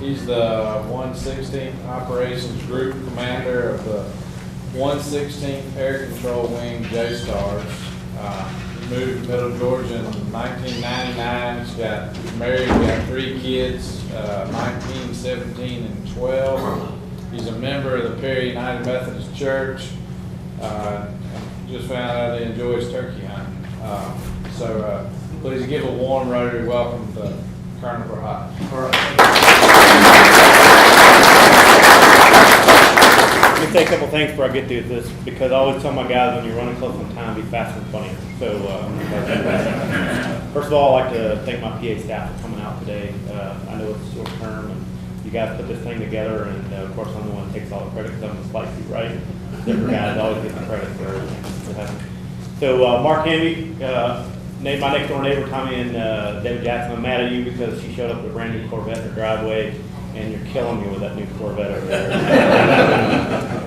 He's the 116th Operations Group Commander of the 116th Air Control Wing J-Stars. He moved to Middle Georgia in 1999. He's got married, got 3 kids, 19, 17, and 12. He's a member of the Perry United Methodist Church. Just found out he enjoys turkey hunting. Please give a warm Rotary welcome to Colonel Verhage. Let me say a couple things before I get to this, because I always tell my guys when you're running close on time, be fast and funnier. So, first of all, I'd like to thank my PA staff for coming out today. I know it's short term, and you guys put this thing together, and of course I'm the one that takes all the credit because I'm the spicy, right? Different guys always get the credit for everything. So, Mark Hamby, my next door neighbor, Tommy and David Jackson, I'm mad at you because she showed up with a brand new Corvette in her driveway, and you're killing me with that new Corvette over there.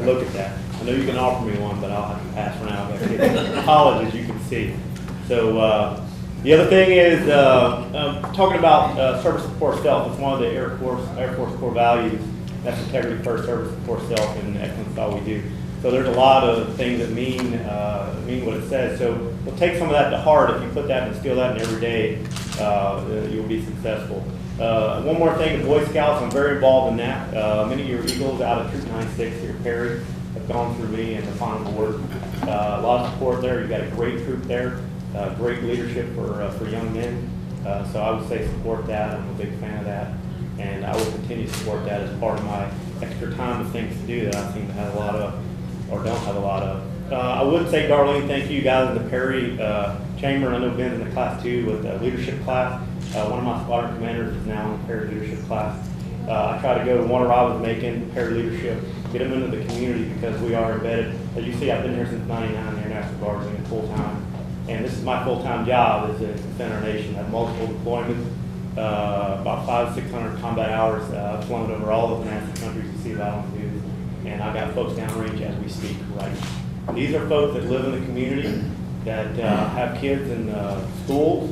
Look at that. I know you can offer me one, but I'll have to pass for now. I've got to get college, as you can see. So the other thing is talking about service before self. It's one of the Air Force core values. That's integrity first, service before self, and excellence is all we do. So there's a lot of things that mean what it says. So we'll take some of that to heart. If you put that and instill that in every day, you'll be successful. One more thing, the Boy Scouts, I'm very involved in that. Many of your Eagles out of Troop 96 here, Perry, have gone through me and the final board. A lot of support there. You've got a great troop there, great leadership for young men. So I would say support that. I'm a big fan of that. And I will continue to support that as part of my extra time of things to do that I seem to have a lot of, or don't have a lot of. I would say, Darlene, thank you guys in the Perry Chamber. I know Ben's in the class 2 with the leadership class. One of my squadron commanders is now in the Perry leadership class. I try to go to one I was making, Perry leadership, get them into the community because we are embedded. As you see, I've been here since '99, the Air National Guard is full time. And this is my full-time job is to defend our nation. I have multiple deployments, about 500-600 combat hours. I've flown over all of the NASA countries to see battlefields. And I've got folks downrange as we speak right now. These are folks that live in the community, that have kids in schools,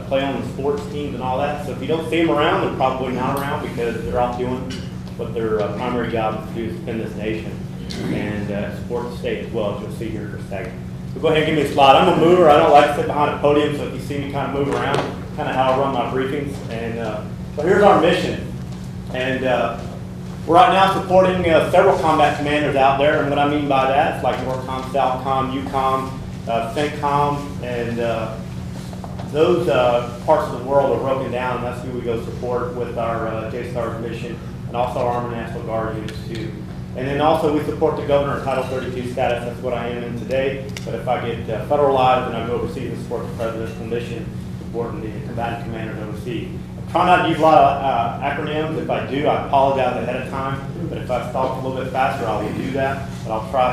play on the sports teams and all that. So if you don't see them around, they're probably not around because they're out doing what their primary job is to do, is defend this nation and support the state as well, as you'll see here in a second. So go ahead and give me a slide. I'm a mover. I don't like to sit behind a podium, so if you see me kind of move around, kind of how I run my briefings. And so here's our mission. And we're right now supporting several combat commanders out there, and what I mean by that is like NORCOM, SOUTHCOM, EUCOM, CENTCOM, and those parts of the world are broken down, and that's who we go support with our J-Stars mission, and also our Army National Guard units too. And then also we support the governor in Title 32 status. That's what I am in today. But if I get federalized, then I go overseas and support the president's mission, supporting the combatant commanders overseas. I try not to use a lot of acronyms. If I do, I apologize ahead of time. But if I talk a little bit faster, I will do that. But I'll try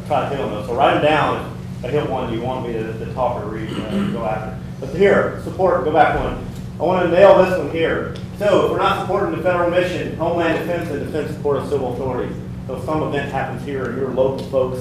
to hit on those. So write them down. If I hit one you want me to talk or read, go after. But here, support, go back one. I want to nail this one here. So if we're not supporting the federal mission, Homeland Defense and Defense Support of Civil Authorities. So some event happens here, and your local folks,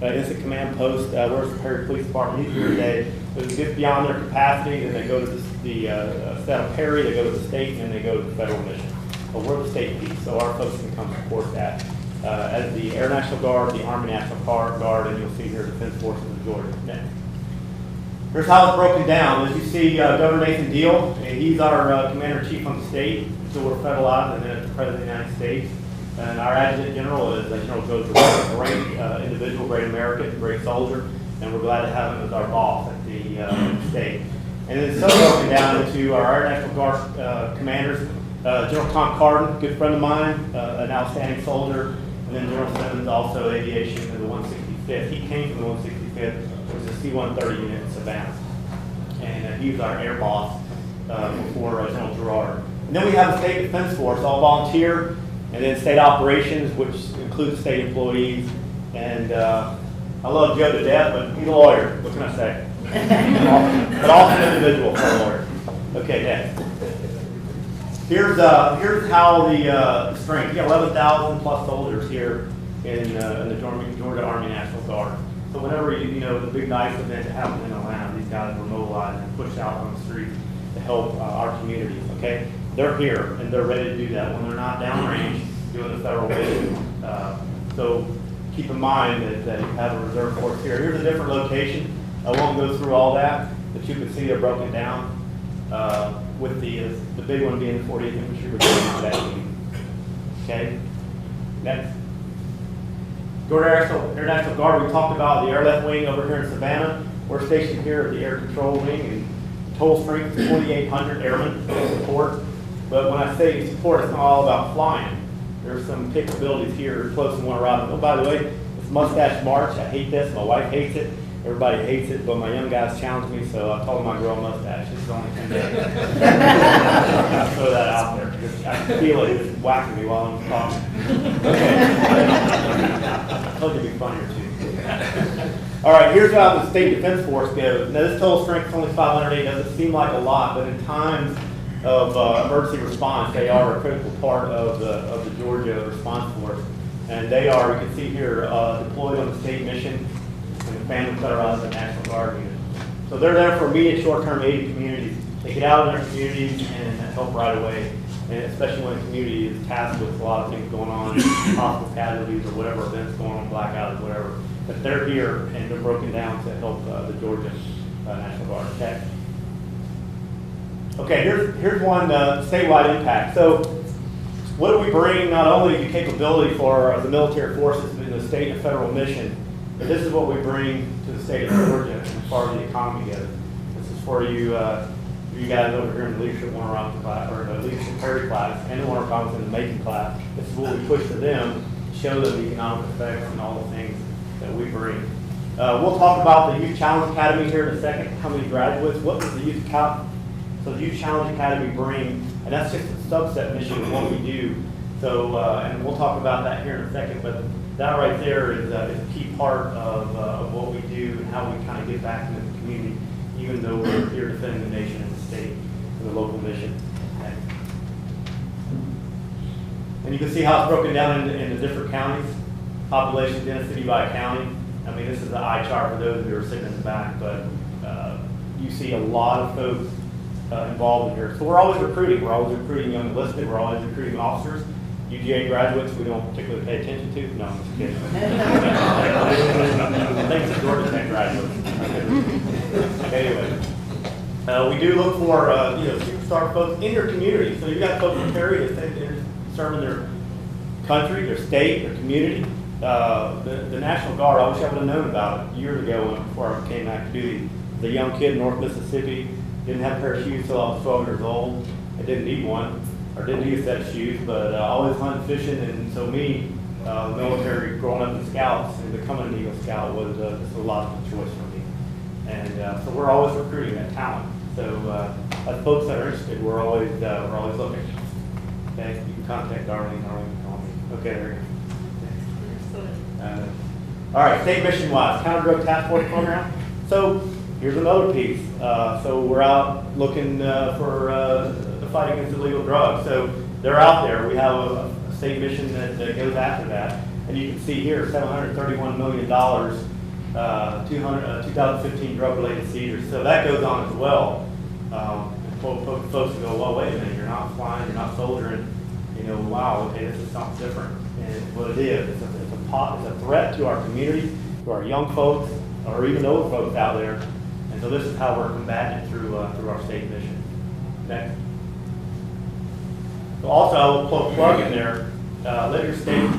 Instant Command Post, where's the Perry Police Department, he's here today. So it gets beyond their capacity, then they go to the state of Perry, they go to the state, and they go to the federal mission. But we're the state piece, so our folks can come support that. As the Air National Guard, the Army National Guard, and you'll see here Defense Forces of Georgia next. Here's how it's broken down. As you see, Governor Nathan Deal, he's our Commander-in-Chief on the state, so we're federalized, and then it's the President of the United States. And our Adjutant General is General Joe Gerard, a great individual, great American, great soldier, and we're glad to have him as our boss at the state. And then it's so broken down into our Air National Guard commanders, General Tom Carden, good friend of mine, an outstanding soldier, and then General Simmons, also aviation in the 165th. He came from the 165th, which is a C-130 unit in Savannah. And he was our air boss before General Gerard. And then we have the State Defense Force, all volunteer, and then state operations, which includes state employees. And I love Joe to death, but he's a lawyer. What can I say? But also an individual for a lawyer. Okay, next. Here's how the strength. You got 11,000 plus soldiers here in the Georgia Army National Guard. So whenever you know the big nice event that happened in Atlanta, these guys were mobilized and pushed out on the streets to help our communities. Okay. they're here and they're ready to do that when they're not downrange doing the federal mission. So keep in mind that you have a reserve force here. Here's a different location. I won't go through all that, but you can see they're broken down with the big one being the 40th Infantry Brigade. Okay, next. Air National Guard, we talked about the airlift wing over here in Savannah. We're stationed here at the air control wing, and total strength is 2,800 airmen support. But when I say support, it's not all about flying. There's some capabilities here close to one around. Oh, by the way, it's Mustache March. I hate this. My wife hates it. Everybody hates it, but my young guys challenge me, so I told them I grow a mustache. It's only 10 days. I'll throw that out there because I can feel it just whacking me while I'm talking. Okay. I told you it'd be funnier too. All right, here's how the State Defense Force goes. Now, this total strength is only 508. Doesn't seem like a lot, but in times of emergency response, they are a critical part of the Georgia response force. And they are, you can see here, deployed on the state mission and the family federalized the National Guard unit. So they're there for immediate short-term aid to communities. They get out in their communities and help right away, and especially when the community is tasked with a lot of things going on, possible casualties or whatever events going on, blackouts, whatever. But they're here and they're broken down to help the Georgia National Guard. Okay, here's one statewide impact. So what do we bring? Not only the capability for the military forces in the state and federal mission, but this is what we bring to the state of Georgia as far as the economy goes. This is for you, you guys over here in the Leadership 101 class, or the Leadership Perry class, and the 101 in the Macon class. This is what we push to them to show them the economic effects and all the things that we bring. We'll talk about the Youth Challenge Academy here in a second. How many graduates? What does the Youth So the Youth Challenge Academy bring, and that's just a subset mission of what we do. So, and we'll talk about that here in a second, but that right there is a key part of what we do and how we kind of get back into the community, even though we're here defending the nation and the state and the local mission. Okay. And you can see how it's broken down into different counties, population density by county. I mean, this is the eye chart for those who are sitting in the back, but you see a lot of folks involved in here. So we're always recruiting. We're always recruiting young enlisted. We're always recruiting officers. UGA graduates we don't particularly pay attention to. No, I'm just kidding. Thanks to Georgia Tech graduates. Anyway, we do look for superstar folks in your community. So you've got folks in Perry that think they're serving their country, their state, their community. The National Guard, I wish I would have known about it years ago before I came active duty. As a young kid in North Mississippi, didn't have a pair of shoes until I was 12 years old. I didn't need one, or didn't need a set of shoes, but I always hunted fishing, and so me, military, growing up in Scouts and becoming an Eagle Scout was just a logical choice for me. And so we're always recruiting that talent. So as folks that are interested, we're always looking. Okay, you can contact Darlene. Darlene can call me. Okay, there you go. All right, state mission-wise, Counter Drug Task Force Program. So here's another piece. So we're out looking for the fight against illegal drugs. So they're out there. We have a state mission that goes after that. And you can see here, $731 million, 2015 drug-related seizures. So that goes on as well. And folks go, well, wait a minute, you're not flying, you're not soldiering. Wow, okay, this is something different. And what it is, it's a threat to our community, to our young folks, or even old folks out there. And so this is how we're combating it through our state mission. Next. So also, I will plug in there, let your state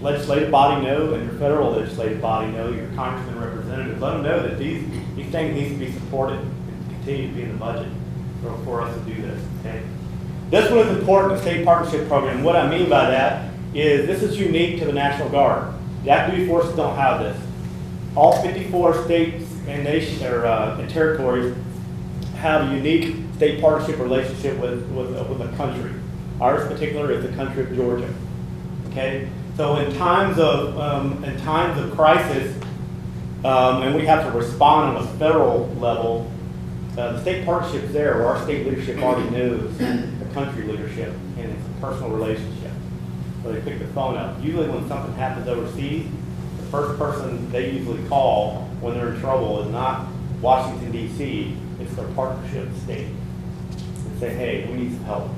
legislative body know, and your federal legislative body know, your congressmen, representatives, let them know that these things need to be supported and continue to be in the budget for us to do this. Okay. This one is important, the state partnership program. What I mean by that is this is unique to the National Guard. The active duty forces don't have this. All 54 states and nations and territories have a unique state partnership relationship with a country. Ours in particular is the country of Georgia. Okay, so in times of crisis, and we have to respond on a federal level, the state partnership's there, where our state leadership already knows the country leadership, and it's a personal relationship. So they pick the phone up. Usually when something happens overseas, the first person they usually call when they're in trouble is not Washington, D.C., it's their partnership state. and say, hey, we need some help.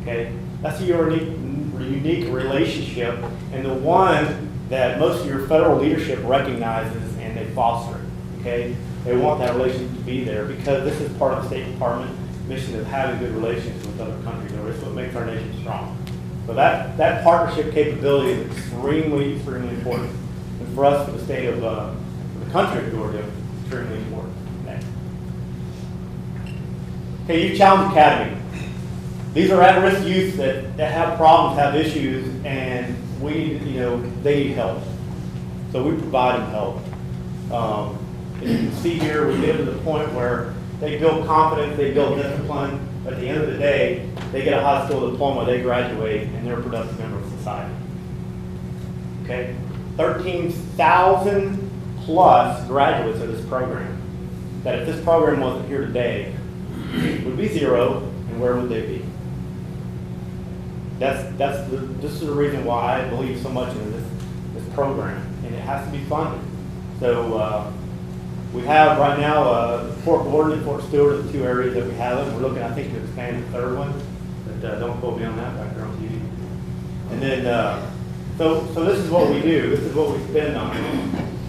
Okay? That's a unique relationship, and the one that most of your federal leadership recognizes and they foster it. Okay? They want that relationship to be there because this is part of the State Department mission of having good relations with other countries. It's what makes our nation strong. So that partnership capability is extremely, extremely important. And for us, for the state of the country of Georgia, it's extremely important. Okay, Youth Challenge Academy. These are at-risk youth that have problems, have issues, and they need help. So we provide them help. And you can see here, we get to the point where they build confidence, they build discipline. But at the end of the day, they get a high school diploma, they graduate, and they're a productive member of society. Okay? 13,000 plus graduates of this program. That if this program wasn't here today, would be zero, and where would they be? This is the reason why I believe so much in this program, and it has to be funded. So we have right now Fort Gordon and Fort Stewart are the two areas that we have it. We're looking, I think, to expand the third one, but don't quote me on that back there on TV. And then, so this is what we do. This is what we spend on.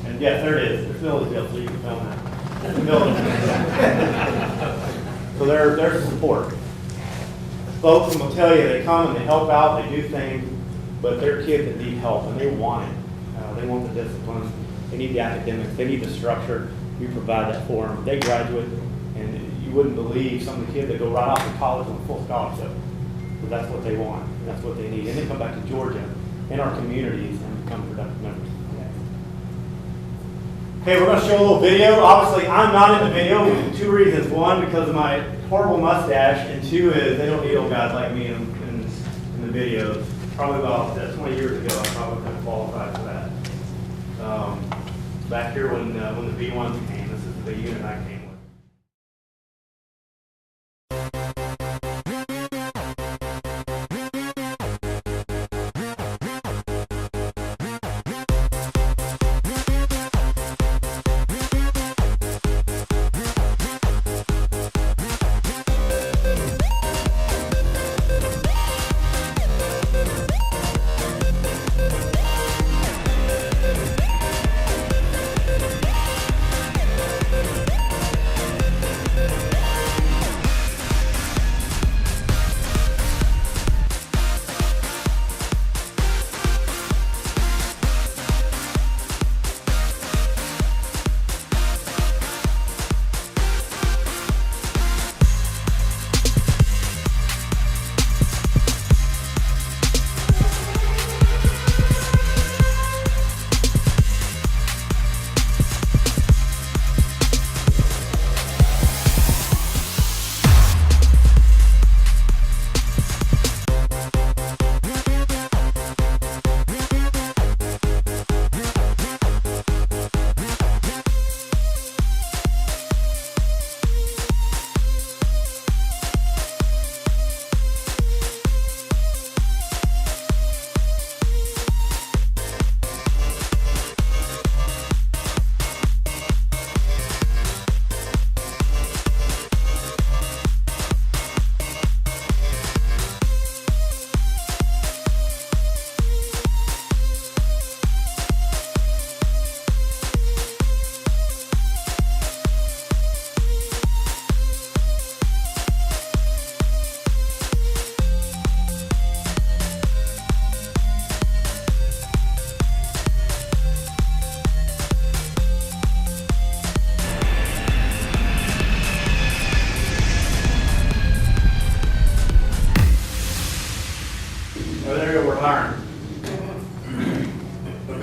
And yes, there it is. There's Millersville, so you can film that. So there's support. Folks will tell you they come and they help out, they do things, but they're kids that need help and they want it. They want the discipline, they need the academics, they need the structure. We provide that for them. They graduate, and you wouldn't believe some of the kids that go right off to college on full scholarship. But that's what they want, and that's what they need. And they come back to Georgia in our communities and become productive members. Okay, we're going to show a little video. Obviously, I'm not in the video for two reasons. One, because of my horrible mustache, and two is they don't need old guys like me in the videos. Probably about 20 years ago, I probably could have qualified for that. Back here when the B1s came, this is the unit I came with.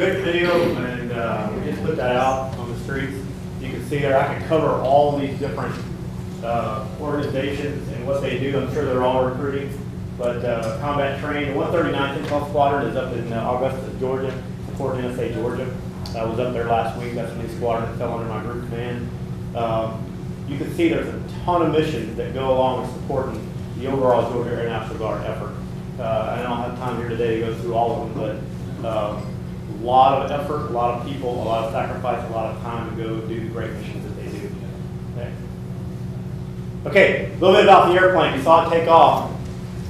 Good video, and we just put that out on the streets. You can see there, I can cover all these different organizations and what they do. I'm sure they're all recruiting, but combat trained. 139th Infantry Squadron is up in Augusta, Georgia, Fort NSA, Georgia. I was up there last week. That's when the squadron fell under my group command. You can see there's a ton of missions that go along with supporting the overall Georgia Air National Guard effort. I don't have time here today to go through all of them, but a lot of effort, a lot of people, a lot of sacrifice, a lot of time to go do the great missions that they do. Okay. Okay, a little bit about the airplane. You saw it take off.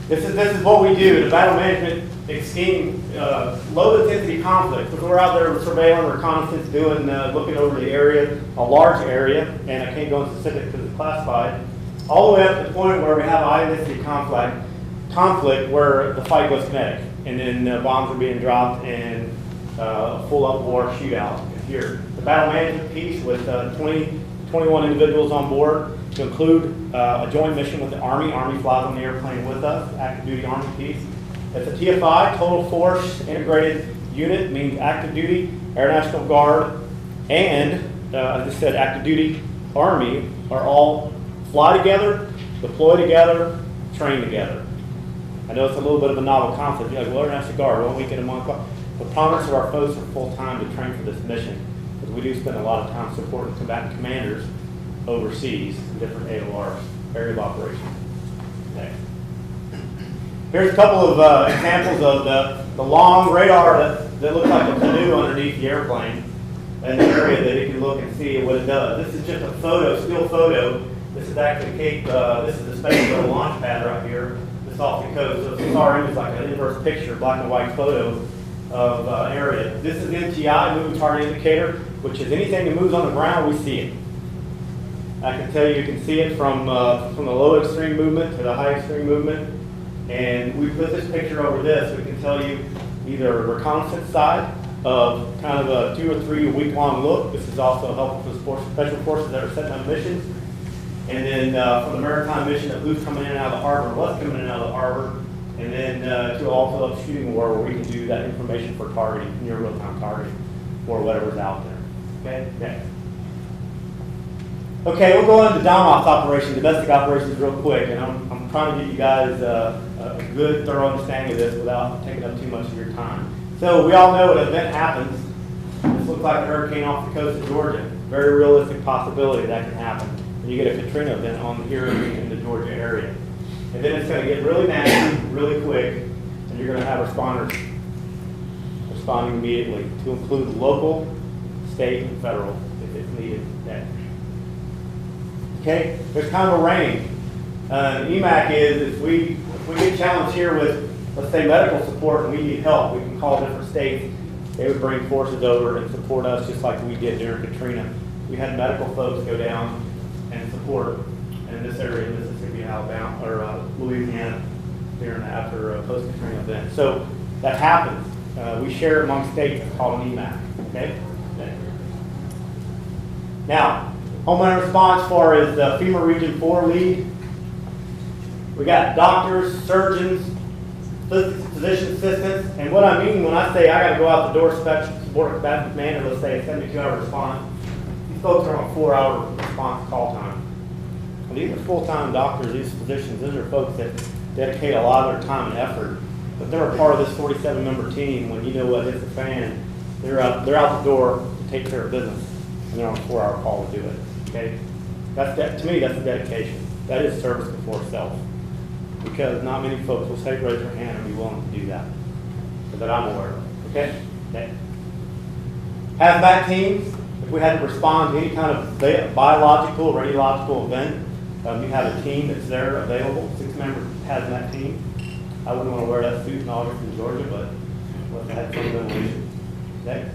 This is what we do. The battle management scheme, low intensity conflict. So we're out there surveilling, reconnaissance, doing, looking over the area, a large area, and I can't go into specific because it's classified, all the way up to the point where we have high intensity conflict where the fight goes kinetic, and then bombs are being dropped and a full up war shootout here. The battle management piece with 21 individuals on board to include a joint mission with the Army. Army flies on the airplane with us, active duty Army piece. It's a TFI, Total Force Integrated Unit, means active duty, Air National Guard, and as I said, active duty Army are all fly together, deploy together, train together. I know it's a little bit of a novel concept. You're like, well, Air National Guard, 1 week in a month. The promise of our folks are full time to train for this mission, because we do spend a lot of time supporting combatant commanders overseas in different AORs, area of operations. Okay. Here's a couple of examples of the long radar that looks like a canoe underneath the airplane, and the area that it can look and see what it does. This is just a photo, still photo. This is actually Cape, this is the Space Shuttle launch pad right here. This is off the coast. So this is like an inverse picture, black and white photo of area. This is MTI, moving target indicator, which is anything that moves on the ground, we see it. I can tell you can see it from the low extreme movement to the high extreme movement. And we put this picture over this. We can tell you either a reconnaissance side of kind of a 2 or 3 week long look. This is also helpful for the special forces that are setting up missions. And then for the maritime mission of who's coming in and out of the harbor, what's coming in and out of the harbor. And then to also a shooting war where we can do that information for targeting, near real-time targeting for whatever's out there. Okay, next. Okay, we'll go into DOMOPS operations, domestic operations, real quick, and I'm trying to give you guys a good, thorough understanding of this without taking up too much of your time. So we all know an event happens. This looks like a hurricane off the coast of Georgia. Very realistic possibility that can happen. And you get a Katrina event on here in the Georgia area. And then it's going to get really nasty, really quick, and you're going to have responders responding immediately to include local, state, and federal if it's needed. Okay, there's kind of a range. EMAC is if we get challenged here with, let's say, medical support and we need help, we can call different states. They would bring forces over and support us just like we did during Katrina. We had medical folks go down and support in this area in Mississippi, Alabama, or Louisiana during after a post-Katrina event. So that happens. We share it among states. It's called an EMAC. Okay. Now, Homeland Response, far as the FEMA Region 4 lead, we got doctors, surgeons, physician assistants, and what I mean when I say I got to go out the door, support a combatant commander, let's say a 72-hour response, these folks are on a 4-hour response call time. And these are full-time doctors, these physicians, these are folks that dedicate a lot of their time and effort, but they're a part of this 47-member team. When you know what hits the fan, they're out the door to take care of business, and they're on a 4-hour call to do it. Okay, to me, that's a dedication. That is service before self. Because not many folks will say, raise their hand and be willing to do that. That I'm aware of. Okay? Okay. Hazmat teams, if we had to respond to any kind of biological or radiological event, you have a team that's there available, 6-member hazmat team. I wouldn't want to wear that suit in August in Georgia, but let's have some ventilation. Okay?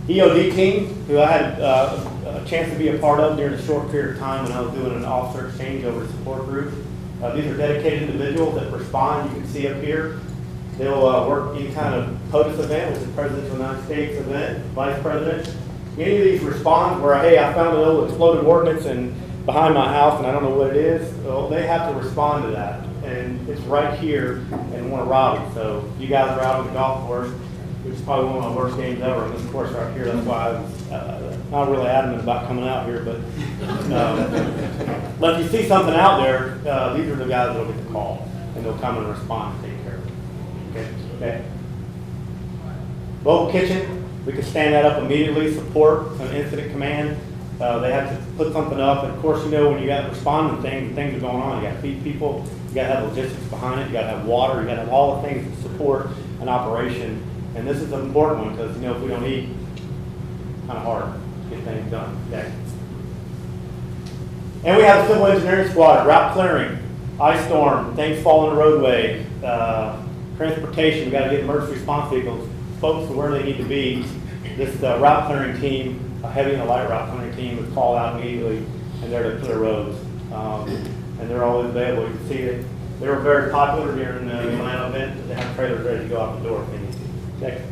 EOD team, who I had a chance to be a part of during a short period of time when I was doing an officer exchange over a support group. These are dedicated individuals that respond. You can see up here. They'll work any kind of POTUS event, which is President of the United States event, Vice President. Any of these respond where, hey, I found an old exploded ordnance behind my house and I don't know what it is. Well, they have to respond to that. And it's right here in Warner Raleigh. So you guys are out on the golf course, which is probably one of my worst games ever. And this course right here, that's why I was not really adamant about coming out here. But if you see something out there, these are the guys that'll get the call, and they'll come and respond and take care of it. Okay. Okay. Mobile kitchen, we can stand that up immediately. Support an incident command. They have to put something up, and of course, you know when you got to respond to things are going on. You got to feed people. You got to have logistics behind it. You got to have water. You got to have all the things to support an operation. And this is an important one because, you know, if we don't eat, it's kind of hard to get things done. Okay. And we have a civil engineering squad, route clearing, ice storm, things fall in the roadway, transportation, we gotta get emergency response vehicles, folks to where they need to be. This route clearing team, a heavy and a light route clearing team would call out immediately and they're to clear roads. And they're always available. You can see that they were very popular during the Atlanta event. They have trailers ready to go out the door if they need to. Next.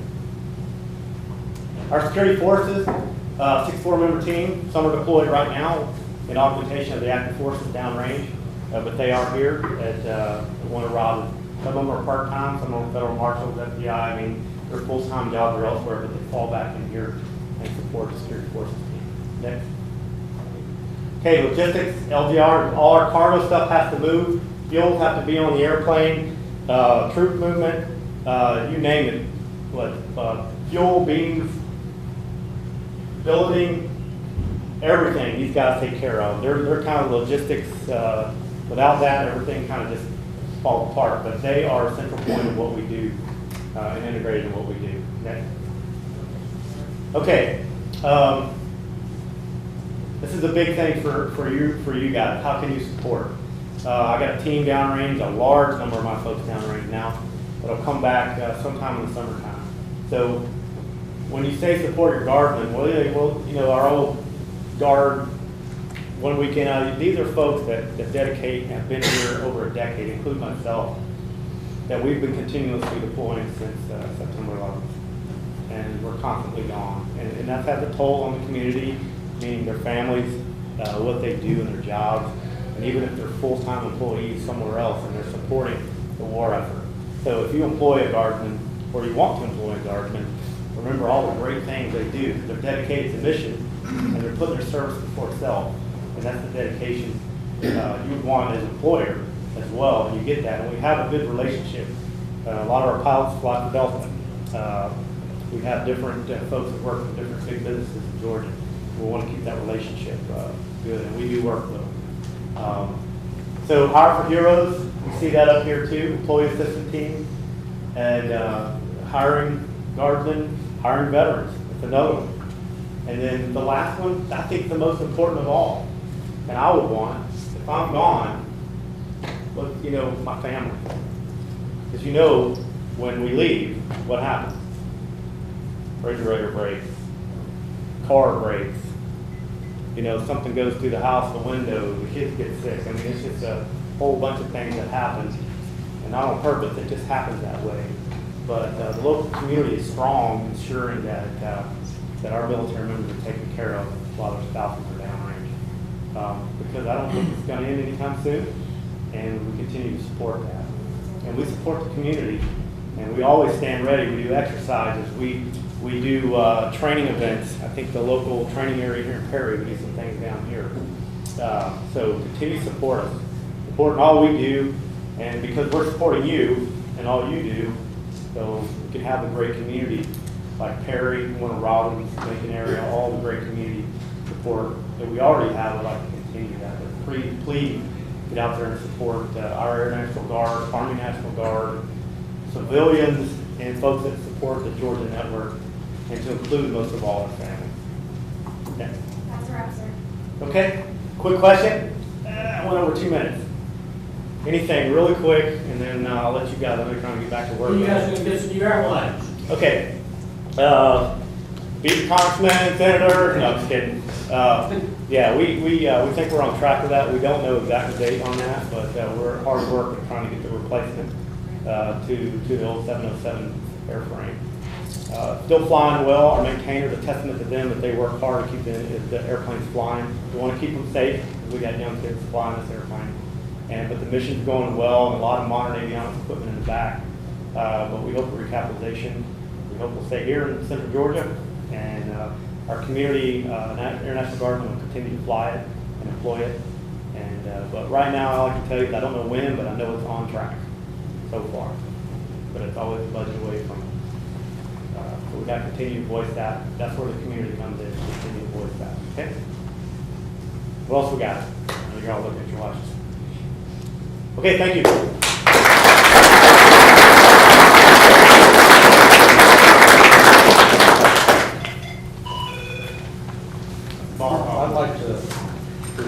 Our security forces, 64-member team. Some are deployed right now in augmentation of the active forces downrange, but they are here at Warner Robins. Some of them are part-time, some of them are federal marshals, FBI. I mean, their full-time jobs are elsewhere, but they fall back in here and support the security forces team. Next. Okay, logistics, LGR, all our cargo stuff has to move. Fuels have to be on the airplane. Troop movement, you name it. What? Fuel, beams, building, everything these guys take care of. They're kind of logistics. Without that, everything kind of just falls apart. But they are a central point of what we do and integrated in what we do. Next. Okay. This is a big thing for you guys. How can you support? I got a team downrange, a large number of my folks downrange now, that'll come back sometime in the summertime. So when you say support your guardsmen, well, you know, our old guard, one weekend, these are folks that dedicate and have been here over a decade, including myself, that we've been continuously deploying since September 11th. And we're constantly gone. And that's had a toll on the community, meaning their families, what they do in their jobs, and even if they're full-time employees somewhere else and they're supporting the war effort. So if you employ a guardsman, or you want to employ a guardsman, remember all the great things they do. They're dedicated to mission, and they're putting their service before self. And that's the dedication you would want as an employer as well, and you get that. And we have a good relationship. A lot of our pilots fly for Delta. We have different folks that work for different big businesses in Georgia. We want to keep that relationship good, and we do work with them. So Hire for Heroes, you see that up here too, employee assistance team, and hiring guardsmen, hiring veterans, that's another one. And then the last one, I think the most important of all, and I would want, if I'm gone, look, you know, my family. Because you know, when we leave, what happens? Refrigerator breaks, car breaks, you know, something goes through the house, the window, the kids get sick. I mean, it's just a whole bunch of things that happen, and not on purpose, it just happens that way. But the local community is strong, ensuring that that our military members are taken care of while their spouses are downrange. Because I don't think it's going to end anytime soon, and we continue to support that. And we support the community, and we always stand ready. We do exercises. We do training events. I think the local training area here in Perry, we do some things down here. So continue to support us. Support in all we do, and because we're supporting you and all you do, so we can have a great community like Perry, Warner Robins, Lincoln area, all the great community support that we already have. I'd like to continue that. But please get out there and support our Air National Guard, Army National Guard, civilians, and folks that support the Georgia Network, and to include most of all our family. Okay. That's a wrap, sir. Okay. Quick question. I went over 2 minutes. Anything really quick, and then I'll let you guys. I'm trying to get back to work. You guys are going to get some new airplanes. Okay. Beat congressman, senator. No, I'm just kidding. Yeah, we think we're on track with that. We don't know exact date on that, but we're hard at work at trying to get the replacement to the old 707 airframe. Still flying well. Our maintainers, a testament to them that they work hard to keep the airplanes flying. We want to keep them safe. We got young kids flying this airplane, but the mission's going well, and a lot of modern avionics equipment in the back. But we hope for recapitalization. We hope we'll stay here in central Georgia, and our community Air National Guardsmen will continue to fly it and employ it. But right now, all I can tell you is I don't know when, but I know it's on track so far. But it's always a budget away from it. So we got to continue to voice that. That's where the community comes in, continue to voice that. Okay? What else we got? I know you're all looking at your watches. Okay, thank you. I'd like to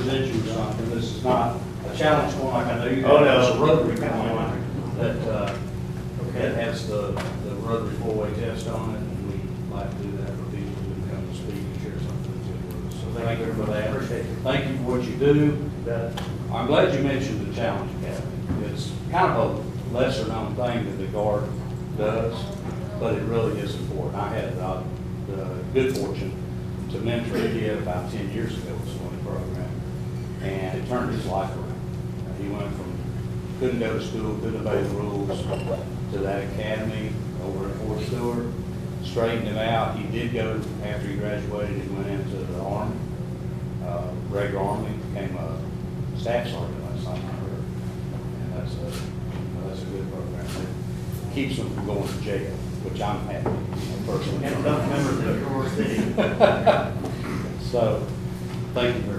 present you with something. This is not a challenge one like I know you Oh, have. no. It's a Rotary one that has the Rotary four-way test on it, and we like to do that for people who come to speak and share something with us. So thank you for that. Appreciate it. Thank you for what you do. I'm glad you mentioned the Challenge Academy. It's kind of a lesser-known thing that the Guard does, but it really is important. I had the good fortune to mentor a kid about 10 years ago with the swimming program, and it turned his life around. He went from couldn't go to school, couldn't obey the rules, to that academy over at Fort Stewart, straightened him out. He did go, after he graduated, he went into the Army, regular Army, became a staff sergeant last time I heard. And that's a good program. It keeps them from going to jail, which I'm happy, personally. And enough members of your city. So, thank you very